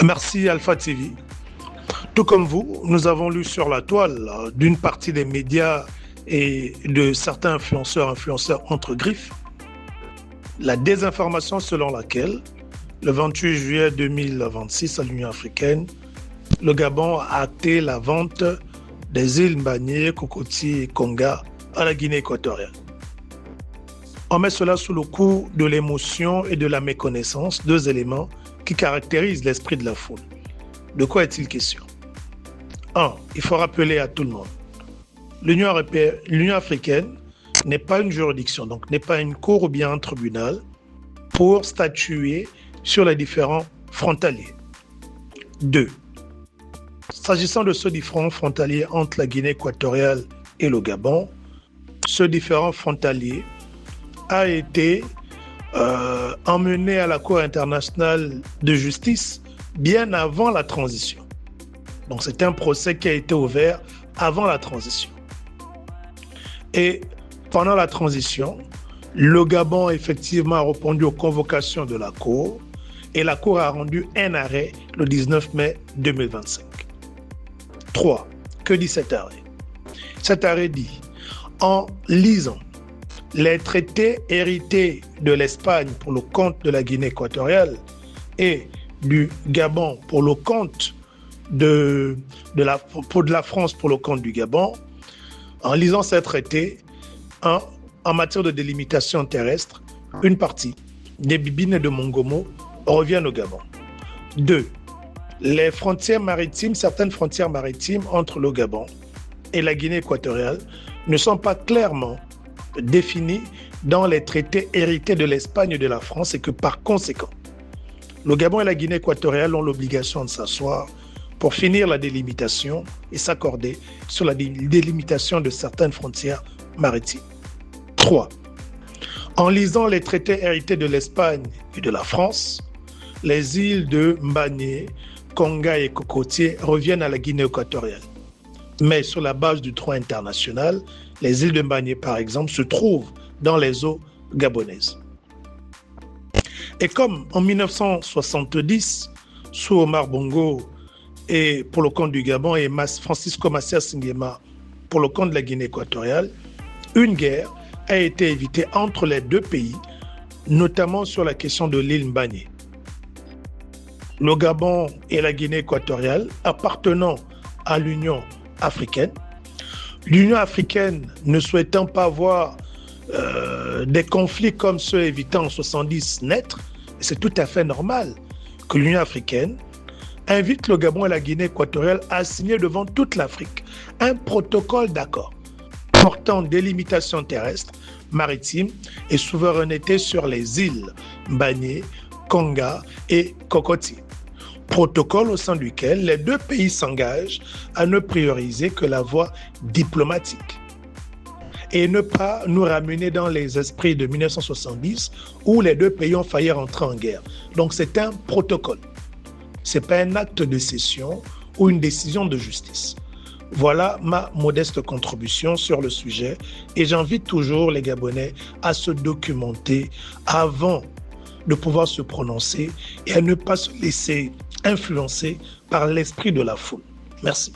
Merci Alpha TV. Tout comme vous, nous avons lu sur la toile d'une partie des médias et de certains influenceurs entre griffes, la désinformation selon laquelle, le 28 juillet 2026 à l'Union africaine, le Gabon a acté la vente des îles Mbagné, Cocody et Konga à la Guinée équatoriale. On met cela sous le coup de l'émotion et de la méconnaissance, deux éléments qui caractérisent l'esprit de la foule. De quoi est-il question? 1. Il faut rappeler à tout le monde, l'Union africaine n'est pas une juridiction, donc n'est pas une cour ou bien un tribunal pour statuer sur les différents frontaliers. 2. S'agissant de ce différent frontalier entre la Guinée équatoriale et le Gabon, ce différent frontalier a été emmené à la Cour internationale de justice bien avant la transition. Donc c'est un procès qui a été ouvert avant la transition. Et pendant la transition, le Gabon effectivement a répondu aux convocations de la Cour et la Cour a rendu un arrêt le 19 mai 2025. 3. Que dit cet arrêt? Cet arrêt dit, en lisant les traités hérités de l'Espagne pour le compte de la Guinée équatoriale et du Gabon pour le compte de la France pour le compte du Gabon, en lisant ces traités, en matière de délimitation terrestre, une partie des Bibines et de Mongomo reviennent au Gabon. 2. Les frontières maritimes, certaines frontières maritimes entre le Gabon et la Guinée équatoriale ne sont pas clairement définies dans les traités hérités de l'Espagne et de la France et que par conséquent, le Gabon et la Guinée équatoriale ont l'obligation de s'asseoir pour finir la délimitation et s'accorder sur la délimitation de certaines frontières maritimes. 3. En lisant les traités hérités de l'Espagne et de la France, les îles de Mbagné, Konga et Cocody reviennent à la Guinée équatoriale. Mais sur la base du droit international, les îles de Mbagné, par exemple, se trouvent dans les eaux gabonaises. Et comme en 1970, sous Omar Bongo et pour le compte du Gabon et Francisco Macias Nguema pour le compte de la Guinée équatoriale, une guerre a été évitée entre les deux pays, notamment sur la question de l'île Mbagné. Le Gabon et la Guinée équatoriale appartenant à l'Union africaine, l'Union africaine ne souhaitant pas voir des conflits comme ceux évités en 70 naître, c'est tout à fait normal que l'Union africaine invite le Gabon et la Guinée équatoriale à signer devant toute l'Afrique un protocole d'accord portant délimitation terrestre, maritime et souveraineté sur les îles Mbagné, Konga et Cocody. Protocole au sein duquel les deux pays s'engagent à ne prioriser que la voie diplomatique et ne pas nous ramener dans les esprits de 1970 où les deux pays ont failli rentrer en guerre. Donc c'est un protocole. Ce n'est pas un acte de cession ou une décision de justice. Voilà ma modeste contribution sur le sujet et j'invite toujours les Gabonais à se documenter avant de pouvoir se prononcer et à ne pas se laisser influencer par l'esprit de la foule. Merci.